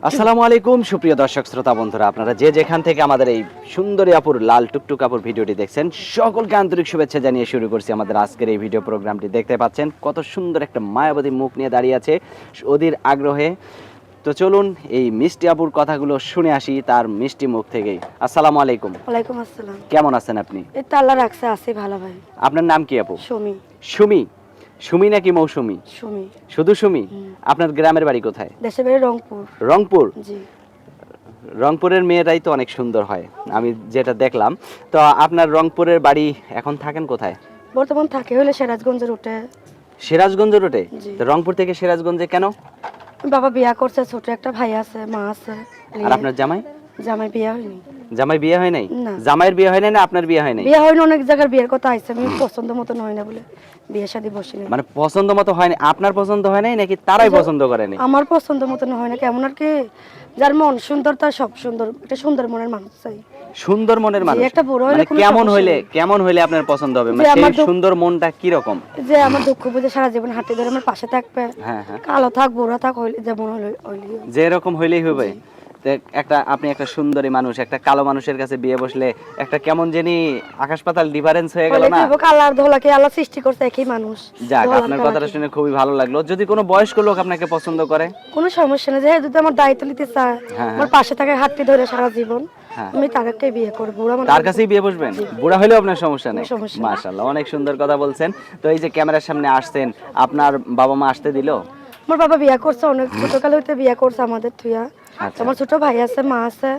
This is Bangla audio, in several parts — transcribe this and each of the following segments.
আসসালামু আলাইকুম সুপ্রিয় দর্শক শ্রোতা বন্ধুরা, আপনারা যে যেখান থেকে আমাদের এই সুন্দরী আপুর লাল টুকটুক আপুর ভিডিওটি দেখছেন, সকলকে আন্তরিক শুভেচ্ছা জানিয়ে শুরু করছি আমাদের আজকের এই ভিডিও প্রোগ্রামটি। দেখতে পাচ্ছেন কত সুন্দর একটা মায়াবতী মুখ নিয়ে দাঁড়িয়ে আছে অধীর আগ্রহে। তো চলুন এই মিষ্টি আপুর কথাগুলো শুনে আসি তার মিষ্টি মুখ থেকেই। আসসালামু আলাইকুম। ওয়ালাইকুম আসসালাম। কেমন আছেন আপনি? এই তো আল্লাহ রাখছে, আছি ভালো ভাই। আপনার নাম কি আপু? সুমি। সুমি? সুমি নাকি মৌসুমি? সুমি। শুধু সুমি? আপনার গ্রামের বাড়ি কোথায়? দেশের বাড়ি রংপুর। রংপুর? জি। রংপুরের মেয়েরাই তো অনেক সুন্দর হয়, আমি যেটা দেখলাম। তো আপনার রংপুরের বাড়ি, এখন থাকেন কোথায়? বর্তমান থাকে হইলে সিরাজগঞ্জ রুটে। সিরাজগঞ্জ রোডে? জি। তো রংপুর থেকে সিরাজগঞ্জে কেন? বাবা বিয়া করছে, ছোট একটা ভাই আছে, মা আছে। আর আপনার জামাই? জামাই বিয়া হয়নি। জামাই বিয়ে হয় নাই? না। জামাইয়ের বিয়ে হয় নাই না আপনার বিয়ে হয় নাই? বিয়া হয়নি, অনেক জায়গার বিয়ের কথা আইছে, আমি পছন্দ মতো হয় না বলে বিয়ে শাদী বসিনি। মানে পছন্দ মতো হয় নাই? আপনার পছন্দ হয় নাই নাকি তারাই পছন্দ করে নাই? আমার পছন্দ মতো হয় না, কেমন আর কি, যার মন সুন্দর তার সব সুন্দর, একটা সুন্দর মনের মানুষ চাই। সুন্দর মনের মানুষ? একটা বুড়ো হইলে মানে কোনো কেমন সমস্যা হইলে, নেই। কেমন হইলে আপনার পছন্দ হবে? যে মানে আমার সেই সুন্দর মনটা কি রকম? যে আমার দুঃখ বুঝে সারা জীবন হাঁটে ধরে আমার পাশে থাকবে। হ্যাঁ হ্যাঁ। কালো থাক বুড়া থাক হইলে যেমন হইলে যে এরকম হইলেই হবে? তো আপনি একটা সুন্দরী মানুষ একটা কালো মানুষের কাছে বিয়ে বসলে একটা কেমন জানি আকাশ পাতাল ডিফারেন্স হয়ে গেল না? কালার ধোলাকে আল্লাহ সৃষ্টি করছে একই মানুষ। যাক, ধোলা আপনার কালা কথাটা কি? শুনে খুবই ভালো লাগলো। যদি কোনো বয়স্ক লোক আপনাকে পছন্দ করে? কোনো সমস্যা নেই, যে যদি আমার দায়িত্ব নিতে চায়, হ্যাঁ, আমার পাশে থাকে হাঁটতে ধরে সারা জীবন, হ্যাঁ। আমি তারকে বিয়ে করবো। বুড়া মানুষ তার কাছেই বিয়ে বসবেন? বুড়া হলেও আপনার সমস্যা নেই? কোনো সমস্যা নেই। মাশাআল্লাহ, অনেক সুন্দর কথা বলছেন। তো এই যে ক্যামেরার সামনে আসছেন, আপনার বাবা মা আসতে দিল? আমার বাবা বিয়ে করছে, অনেক ছোটকালে হইতে বিয়ে করছে আমাদের থুয়া। আচ্ছা। আমার ছোট ভাই আছে, মা আছে,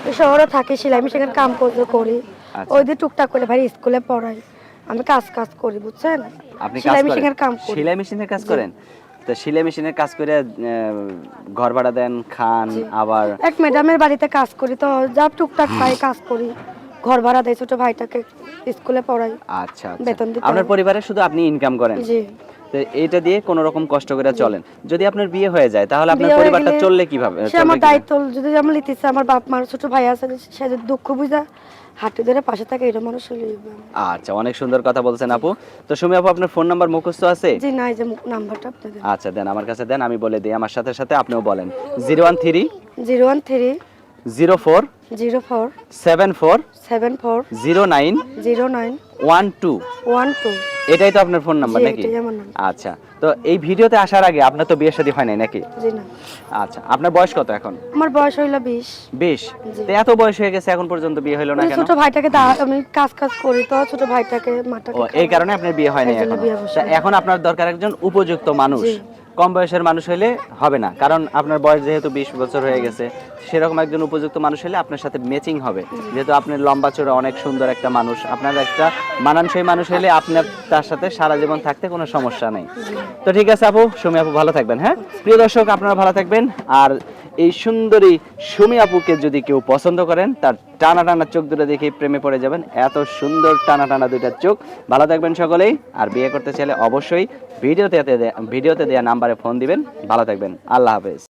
এই শহরে থাকি, সেলাই মেশিনের কাম করি। আচ্ছা। ওই দিয়ে টুকটাক করে ভাই স্কুলে পড়াই, আমি কাজ করি, বুঝছেন? আপনি কাজ সেলাই করেন? মেশিনের কাম করি। সেলাই মেশিনের কাজ করেন? তো সেলাই মেশিনের কাজ করে ঘর ভাড়া দেন, খান, আবার এক ম্যাডামের বাড়িতে কাজ করি, তো যা টুকটাক পাই কাজ করি, ঘর ভাড়া দেয়, ছোট ভাইটাকে স্কুলে পড়াই। আচ্ছা বেতন আচ্ছা। দিতে আপনার হয়। পরিবারে শুধু আপনি ইনকাম করেন? জি। তো এইটা দিয়ে কোনো রকম কষ্ট করে চলেন। যদি আপনার বিয়ে হয়ে যায় তাহলে আপনার বিয়ে হয়ে পরিবারটা গেলে চললে কিভাবে? সে আমার দায়িত্ব যদি আমার লিতেছে, আমার বাপ মার ছোট ভাই আছে, সে যদি দুঃখ বুঝা হাঁটে ধরে পাশে থাকে, এরকম মানুষ হলে। আচ্ছা, অনেক সুন্দর কথা বলছেন আপু। তো সুমি আপু, আপনার ফোন নাম্বার মুখস্থ আছে? জি না, এই যে নাম্বারটা আপনাদের। আচ্ছা দেন, আমার কাছে দেন, আমি বলে দিই। আমার সাথে সাথে আপনিও বলেন। 013 013 04 04 74 74 09 09 12। 12। এটাই তো আপনার ফোন নাম্বার জি, নাকি? এটাই আমার নাম্বার। আচ্ছা। তো এই ভিডিওতে আসার আগে আপনার তো বিয়ে শাদী হয় নাই নাকি? জি না। আচ্ছা, আপনার বয়স কত এখন? আমার বয়স হইল 20। 20? জি। তো এত বয়স হয়ে গেছে এখন পর্যন্ত বিয়ে হলো না ওই কেন? ছোট ভাইটাকে আমি কাজ করি, তো ছোট ভাইটাকে মাটাকে ও, এই কারণে আপনার বিয়ে হয় নাই এই জন্য এখন? বিয়ে বসে তা নাই। এখন আপনার দরকার একজন উপযুক্ত মানুষ। জি। কম বয়সের মানুষ হলে হবে না, কারণ আপনার বয়স যেহেতু 20 বছর হয়ে গেছে, সেরকম একজন উপযুক্ত মানুষ হলে আপনার সাথে ম্যাচিং হবে। যেহেতু আপনি লম্বা চড়া অনেক সুন্দর একটা মানুষ, আপনার একটা মানানসই মানুষ হলে আপনার তার সাথে সারা জীবন থাকতে কোনো সমস্যা নেই। তো ঠিক আছে আপু, সুমি আপু ভালো থাকবেন। হ্যাঁ প্রিয় দর্শক, আপনারা ভালো থাকবেন। আর এই সুন্দরী সুমি আপুকে যদি কেউ পছন্দ করেন, তার টানা টানা চোখ দুটো দেখে প্রেমে পড়ে যাবেন। এত সুন্দর টানা টানা দুইটা চোখ। ভালো থাকবেন সকলেই। আর বিয়ে করতে চাইলে অবশ্যই ভিডিওতে দেয়া নাম্বারে ফোন দিবেন। ভালো থাকবেন। আল্লাহ হাফেজ।